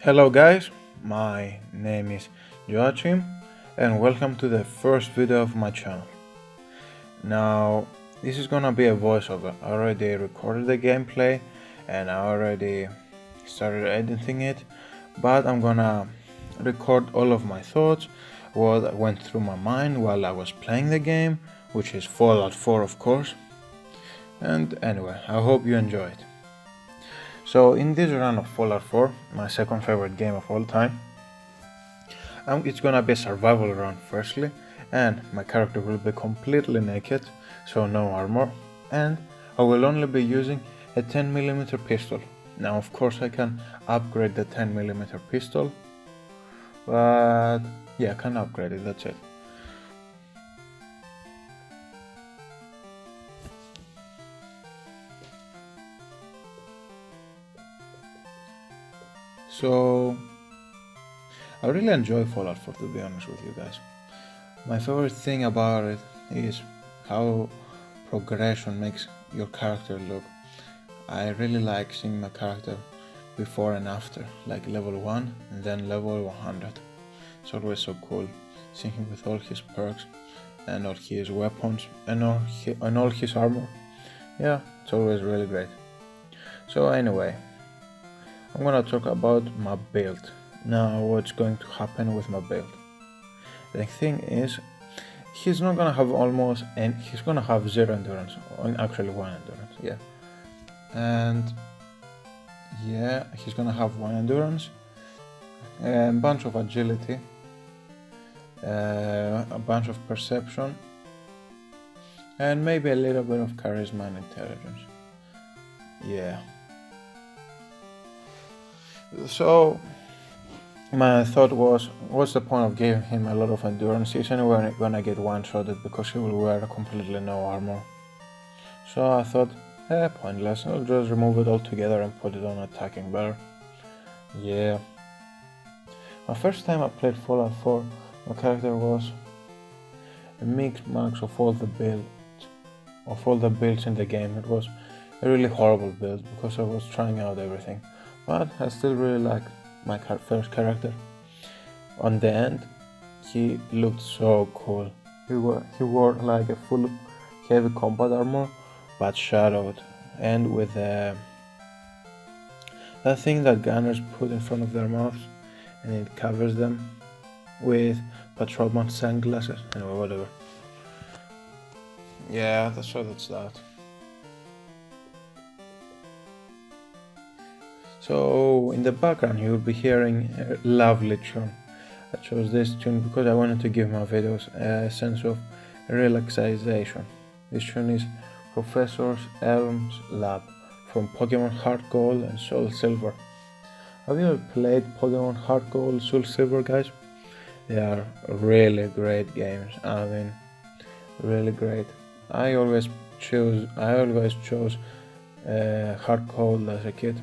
Hello guys, my name is Joachim and welcome to the first video of my channel. Now, this is gonna be a voiceover. I already recorded the gameplay and I already started editing it, but I'm gonna record all of my thoughts, what went through my mind while I was playing the game, which is Fallout 4 of course. And anyway, I hope you enjoy it. So in this run of Fallout 4, my second favorite game of all time, it's gonna be a survival run firstly, and my character will be completely naked, so no armor, and I will only be using a 10mm pistol. Now of course I can upgrade the 10mm pistol, but yeah, I can upgrade it, that's it. So I really enjoy Fallout 4, to be honest with you guys. My favorite thing about it is how progression makes your character look. I really like seeing my character before and after, like level 1 and then level 100. It's always so cool seeing him with all his perks and all his weapons and all his armor. Yeah, it's always really great. So anyway, I'm gonna talk about my build. Now what's going to happen with my build. The thing is, he's not gonna have he's gonna have 0 endurance, or actually 1 endurance, yeah. And yeah, he's gonna have 1 endurance, a bunch of agility, a bunch of perception, and maybe a little bit of charisma and intelligence. Yeah. So my thought was, what's the point of giving him a lot of endurance? He's anyway gonna get one-shotted because he will wear completely no armor. So I thought, pointless, I'll just remove it altogether and put it on attacking better. Yeah. My first time I played Fallout 4, my character was a mixed match of all the builds in the game. It was a really horrible build because I was trying out everything, but I still really liked my first character. On the end, he looked so cool. He wore like a full heavy combat armor, but shadowed, and with that thing that gunners put in front of their mouths, and it covers them with patrolman sunglasses. Anyway, whatever. Yeah, that's that. So in the background you will be hearing a lovely tune. I chose this tune because I wanted to give my videos a sense of relaxation. This tune is Professor Elm's Lab from Pokemon Heart Gold and Soul Silver. Have you ever played Pokemon Heart Gold, Soul Silver, guys? They are really great games. I mean, really great. I always chose Heart Gold as a kid.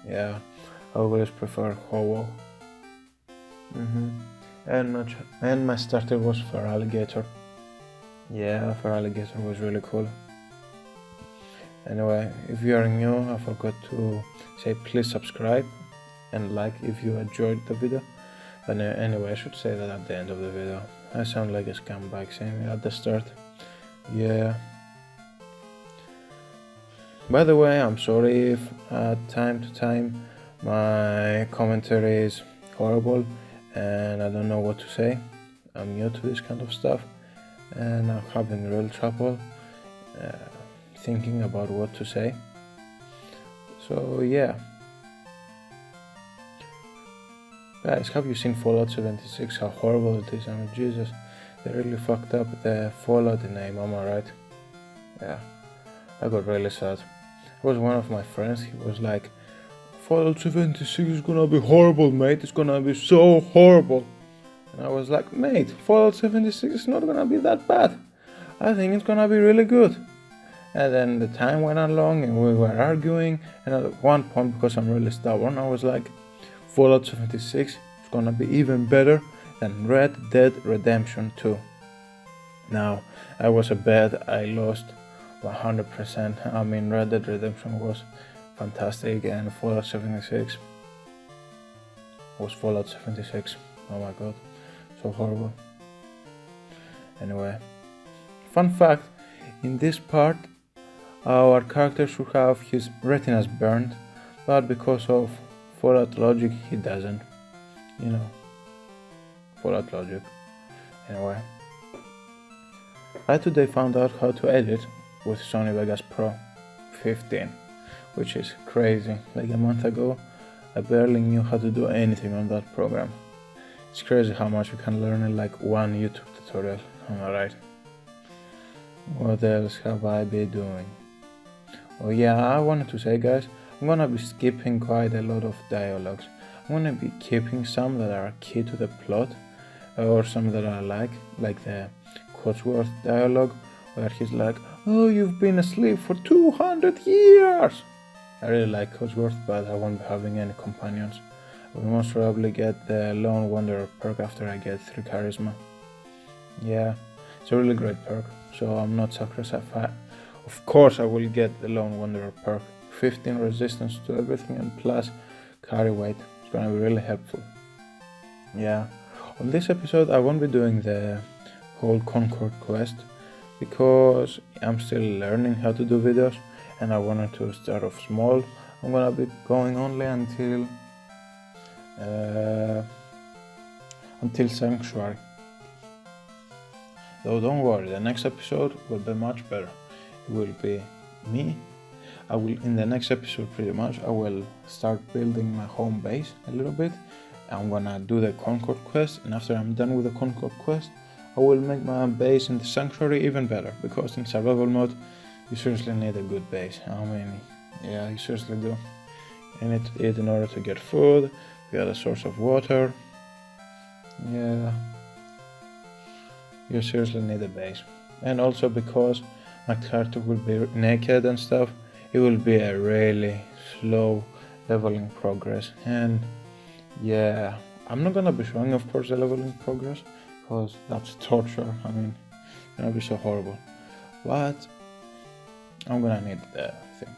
Yeah, I always prefer Ho4. And my starter was Feraligatr. Yeah, Feraligatr was really cool. Anyway, if you are new, I forgot to say please subscribe and like if you enjoyed the video. But anyway, I should say that at the end of the video. I sound like a scumbag saying it at the start. Yeah. By the way, I'm sorry if time to time my commentary is horrible and I don't know what to say. I'm new to this kind of stuff and I'm having real trouble thinking about what to say. So yeah. Guys, have you seen Fallout 76? How horrible it is. I mean, Jesus, they really fucked up the Fallout name, am I right? Yeah, I got really sad. It was one of my friends, he was like, Fallout 76 is gonna be horrible, mate, it's gonna be so horrible. And I was like, mate, Fallout 76 is not gonna be that bad. I think it's gonna be really good. And then the time went along and we were arguing, and at one point, because I'm really stubborn, I was like, Fallout 76 is gonna be even better than Red Dead Redemption 2. Now, I was a bet, I lost 100%. I mean, Red Dead Redemption was fantastic and Fallout 76 was Fallout 76. Oh my god, so horrible. Anyway, fun fact, in this part our character should have his retinas burned, but because of Fallout logic he doesn't. You know, Fallout logic. Anyway, I today found out how to edit with Sony Vegas Pro 15, which is crazy. Like a month ago I barely knew how to do anything on that program. It's crazy how much you can learn in like one YouTube tutorial, am I right? What else have I been doing? Oh yeah, I wanted to say guys, I'm gonna be skipping quite a lot of dialogues. I'm gonna be keeping some that are key to the plot, or some that I like the Codsworth dialogue, where he's like, oh, you've been asleep for 200 years! I really like Codsworth, but I won't be having any companions. I will most probably get the Lone Wanderer perk after I get 3 charisma. Yeah, it's a really great perk, so I'm not sacrificing. Of course I will get the Lone Wanderer perk. 15 resistance to everything and plus carry weight. It's gonna be really helpful. Yeah, on this episode I won't be doing the whole Concord quest because I'm still learning how to do videos and I wanted to start off small. I'm gonna be going only until Sanctuary. Though don't worry, the next episode will be much better. It will be me. In the next episode pretty much, I will start building my home base a little bit. I'm gonna do the Concord quest, and after I'm done with the Concord quest, I will make my base in the Sanctuary even better, because in survival mode, you seriously need a good base. I mean, yeah, you seriously do. You need to eat in order to get food, you got a source of water. Yeah, you seriously need a base. And also because my character will be naked and stuff, it will be a really slow leveling progress. And yeah, I'm not gonna be showing of course the leveling progress, because that's torture. I mean, it's gonna be so horrible. But I'm gonna need the thing.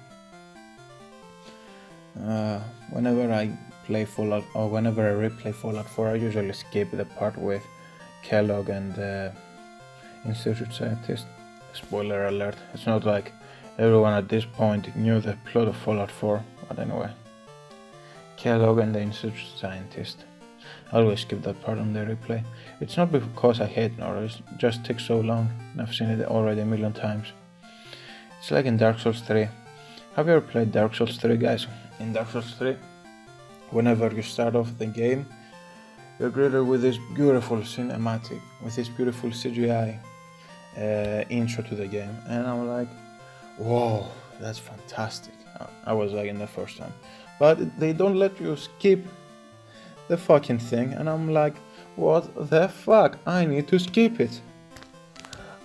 Whenever I play Fallout, or whenever I replay Fallout 4, I usually skip the part with Kellogg and the Institute Scientist. Spoiler alert, it's not like everyone at this point knew the plot of Fallout 4, but anyway. Kellogg and the Institute Scientist. I always skip that part on the replay. It's not because I hate Nora, it just takes so long, and I've seen it already a million times. It's like in Dark Souls 3. Have you ever played Dark Souls 3, guys? In Dark Souls 3, whenever you start off the game, you're greeted with this beautiful cinematic, with this beautiful CGI intro to the game, and I'm like, whoa, that's fantastic. I was like in the first time, but they don't let you skip the fucking thing, and I'm like, what the fuck, I need to skip it.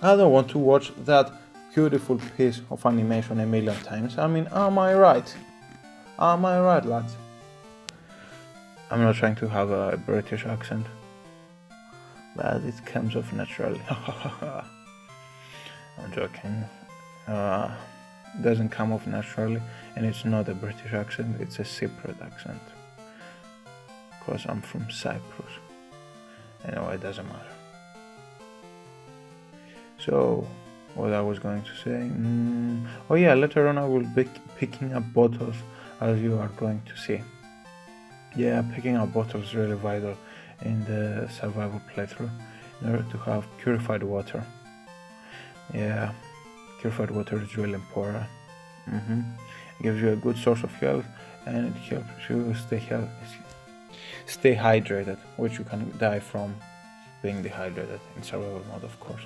I don't want to watch that beautiful piece of animation a million times. I mean, am I right? Am I right, lads? I'm not trying to have a British accent, but it comes off naturally. I'm joking. It doesn't come off naturally, and it's not a British accent, it's a Cypriot accent. Because I'm from Cyprus. Anyway, it doesn't matter. So, what I was going to say... oh yeah, later on I will be picking up bottles, as you are going to see. Yeah, picking up bottles is really vital in the survival playthrough, in order to have purified water. Yeah, purified water is really important. It gives you a good source of health, and it helps you stay hydrated, which you can die from being dehydrated in survival mode, of course.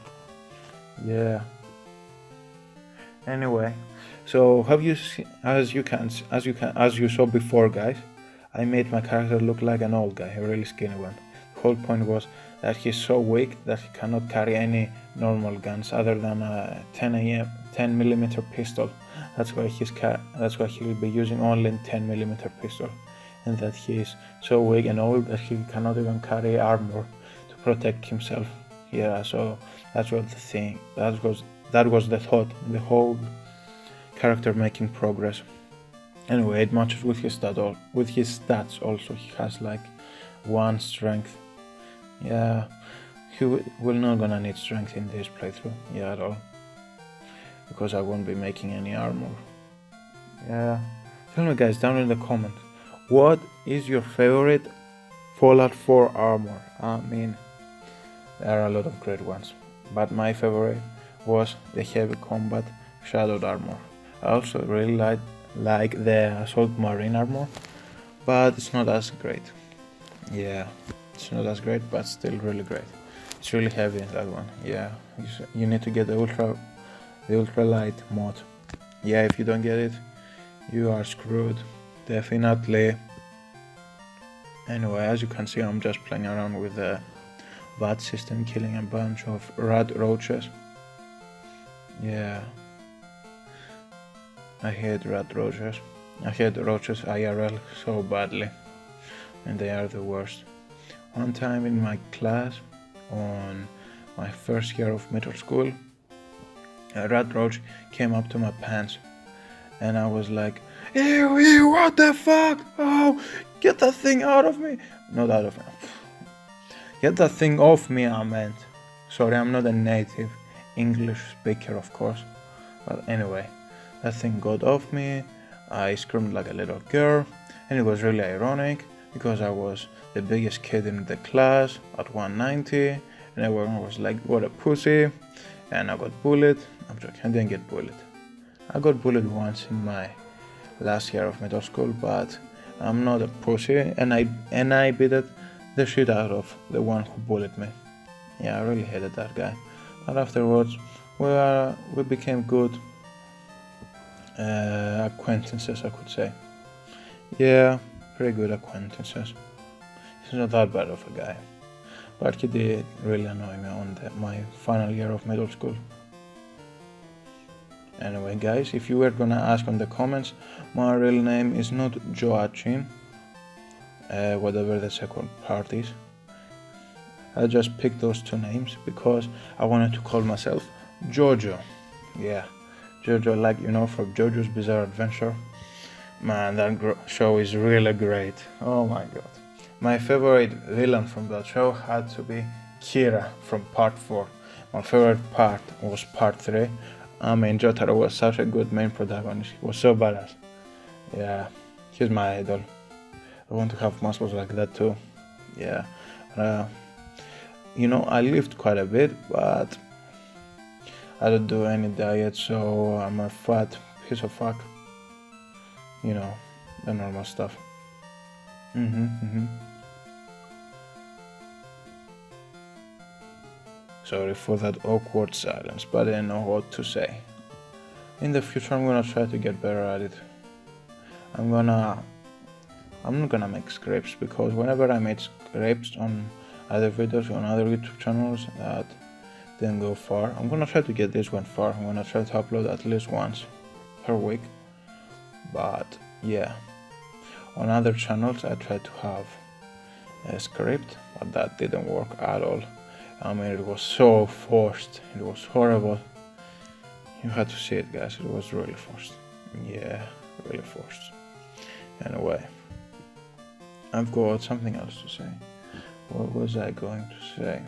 Yeah. Anyway, so have you seen, as you saw before, guys, I made my character look like an old guy, a really skinny one. The whole point was that he's so weak that he cannot carry any normal guns other than a 10mm pistol. That's why he will be using only a 10mm pistol, and that he is so weak and old that he cannot even carry armor to protect himself. Yeah, so that was the thing. That was the thought, the whole character making progress. Anyway, it matches with his stats also. He has like 1 strength. Yeah, we're not gonna need strength in this playthrough, yeah, at all, because I won't be making any armor. Yeah, tell me guys down in the comments, what is your favorite Fallout 4 armor? I mean, there are a lot of great ones, but my favorite was the heavy combat shadowed armor. I also really like the assault marine armor, but it's not as great. Yeah, it's not as great, but still really great. It's really heavy, that one. Yeah, you need to get the ultra light mod. Yeah, if you don't get it, you are screwed, definitely. Anyway, as you can see, I'm just playing around with the VAT system, killing a bunch of rat roaches. Yeah, I hate rat roaches. I hate roaches IRL so badly, and they are the worst. One time in my class, on my first year of middle school, a rat roach came up to my pants, and I was like, ew, what the fuck? Oh, get that thing out of me. Not out of me. Get that thing off me, I meant. Sorry, I'm not a native English speaker, of course. But anyway, that thing got off me. I screamed like a little girl, and it was really ironic because I was the biggest kid in the class at 190, and everyone was like, what a pussy, and I got bullied. I'm joking, I didn't get bullied. I got bullied once in my last year of middle school, but I'm not a pussy, and I beat the shit out of the one who bullied me. Yeah, I really hated that guy. But afterwards, we became good acquaintances, I could say. Yeah, pretty good acquaintances. He's not that bad of a guy, but he did really annoy me on my final year of middle school. Anyway guys, if you were gonna ask on the comments, my real name is not Joachim, whatever the second part is. I just picked those 2 names because I wanted to call myself Jojo. Yeah, Jojo, like from JoJo's Bizarre Adventure. Man, that show is really great. Oh my god. My favorite villain from that show had to be Kira from part 4. My favorite part was part 3. I mean, Jotaro was such a good main protagonist. He was so badass. Yeah, he's my idol. I want to have muscles like that too. Yeah. I lift quite a bit, but I don't do any diet, so I'm a fat piece of fuck. The normal stuff. Sorry for that awkward silence, but I didn't know what to say. In the future, I'm gonna try to get better at it. I'm not gonna make scripts, because whenever I made scripts on other videos on other YouTube channels that didn't go far, I'm gonna try to get this one far. I'm gonna try to upload at least once per week. But yeah, on other channels I tried to have a script, but that didn't work at all. I mean, it was so forced. It was horrible. You had to see it, guys. It was really forced. Yeah, really forced. Anyway, I've got something else to say. What was I going to say?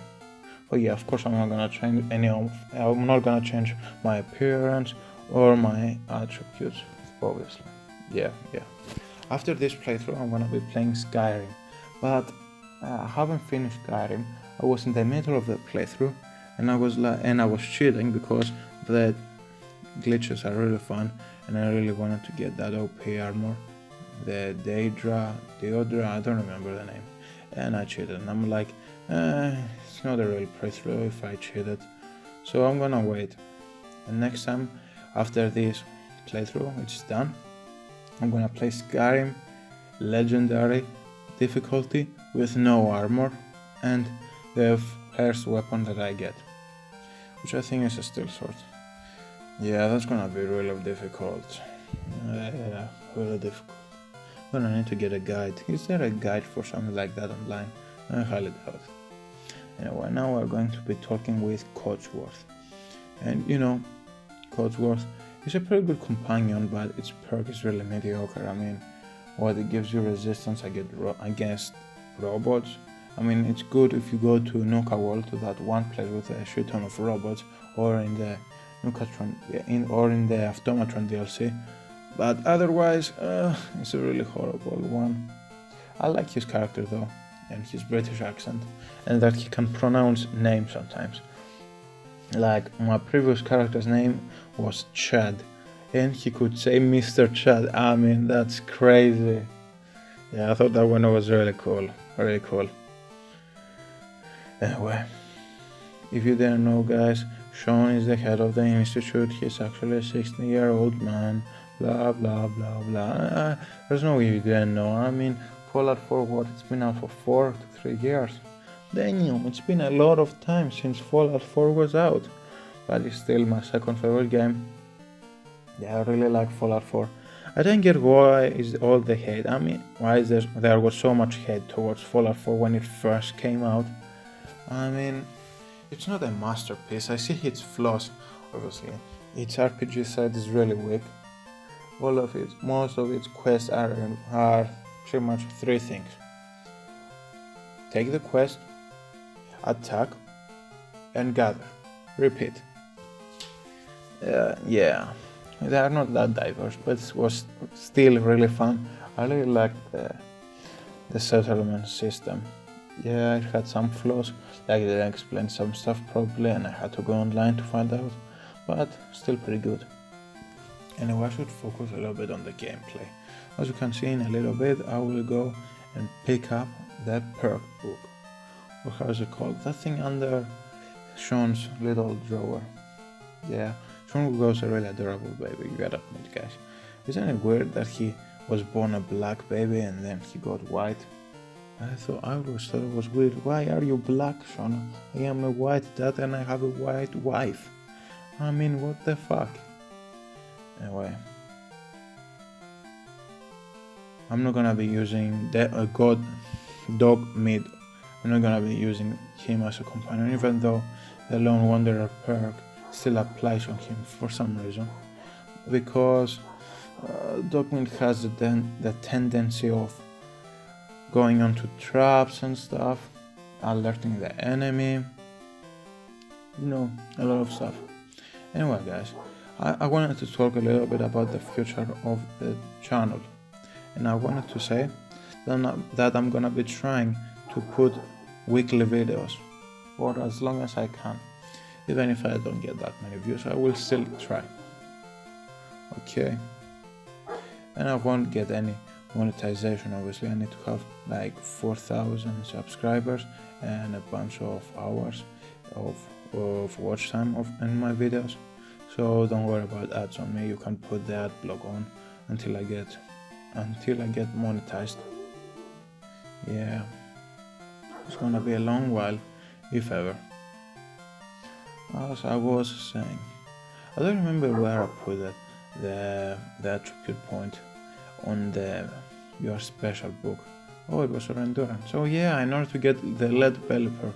Oh yeah, of course I'm not gonna change I'm not gonna change my appearance or my attributes, obviously. Yeah. After this playthrough, I'm gonna be playing Skyrim, but I haven't finished Skyrim. I was in the middle of the playthrough, and I was cheating because the glitches are really fun, and I really wanted to get that OP armor, the Deodra, I don't remember the name, and I cheated, and I'm like, it's not a real playthrough if I cheated, so I'm gonna wait, and next time, after this playthrough, it's done, I'm gonna play Skyrim Legendary difficulty with no armor, and the first weapon that I get, which I think is a steel sword. Yeah, that's gonna be really difficult. Really difficult. I'm gonna need to get a guide. Is there a guide for something like that online? I highly doubt it. Anyway, now we're going to be talking with Codsworth. And Codsworth It's a pretty good companion, but its perk is really mediocre. I mean, what it gives you resistance against robots. I mean, it's good if you go to Nuka World, to that one place with a shit ton of robots, or in the Nukatron, or in the Automatron DLC. But otherwise, it's a really horrible one. I like his character though, and his British accent, and that he can pronounce names sometimes. Like my previous character's name was Chad, and he could say Mr. Chad. I mean, that's crazy. Yeah, I thought that one was really cool. Really cool. Anyway, if you didn't know, guys, Sean is the head of the institute. He's actually a 16-year-old man. Blah blah blah blah. There's no way you didn't know. I mean, Fallout 4, what? It's been out for 4 to 3 years. Damn, it's been a lot of time since Fallout 4 was out. But it's still my second favorite game. Yeah, I really like Fallout 4. I don't get why is all the hate. I mean, why is there was so much hate towards Fallout 4 when it first came out. I mean, it's not a masterpiece. I see its flaws, obviously. Its RPG side is really weak. Most of its quests are pretty much 3 things. Take the quest, attack, and gather. Repeat. Yeah, they are not that diverse, but it was still really fun. I really liked the settlement system. Yeah, it had some flaws, like they didn't explain some stuff properly and I had to go online to find out, but still pretty good. Anyway, I should focus a little bit on the gameplay. As you can see in a little bit, I will go and pick up the perk book. Or how is it called? That thing under Sean's little drawer. Yeah, Sean was a really adorable baby, you gotta admit, guys. Isn't it weird that he was born a black baby and then he got white? I always thought it was weird. Why are you black, Sean? I am a white dad and I have a white wife. I mean, what the fuck? Anyway, I'm not gonna be using dog meat. I'm not gonna be using him as a companion, even though the Lone Wanderer perk still applies on him for some reason. Because dog meat has the tendency of going onto traps and stuff, alerting the enemy, you know, a lot of stuff. Anyway, guys, I wanted to talk a little bit about the future of the channel, and I wanted to say that I'm gonna be trying to put weekly videos for as long as I can. Even if I don't get that many views, I will still try. Okay, and I won't get any monetization. Obviously, I need to have like 4,000 subscribers and a bunch of hours of watch time in my videos. So don't worry about ads on me. You can put the ad block on until I get monetized. Yeah, it's gonna be a long while, if ever. As I was saying, I don't remember where I put it, the attribute point on your special book. Oh, it was for endurance. So yeah, in order to get the lead belly perk,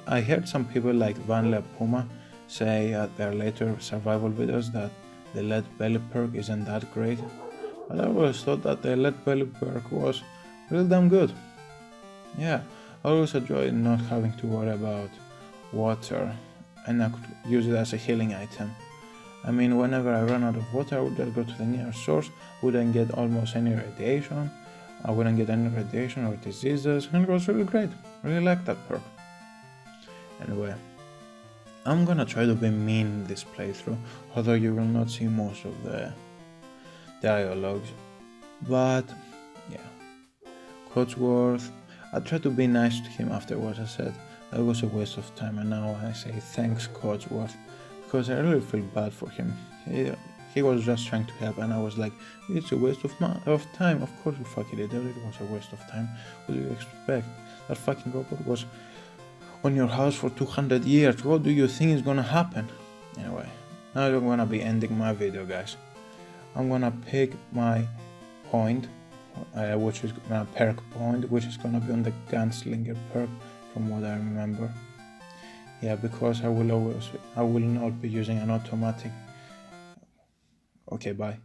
I heard some people like Vanilla Puma say at their later survival videos that the lead belly perk isn't that great, but I always thought that the lead belly perk was really damn good. Yeah, I always enjoyed not having to worry about water, and I could use it as a healing item. I mean, whenever I run out of water, I would just go to the nearest source, wouldn't get almost any radiation, I wouldn't get any radiation or diseases, and it was really great. Really liked that perk. Anyway, I'm gonna try to be mean in this playthrough, although you will not see most of the dialogues. But yeah, Codsworth, I tried to be nice to him after what I said. That was a waste of time, and now I say thanks, Codsworth, because I really feel bad for him. He was just trying to help, and I was like, it's a waste of time. Of course you fucking did. It was a waste of time. What do you expect? That fucking robot was on your house for 200 years. What do you think is gonna happen? Anyway, now I'm gonna be ending my video, guys. I'm gonna pick my point, which is my perk point, which is gonna be on the Gunslinger perk, from what I remember. Yeah, because I will not be using an automatic Okay, bye.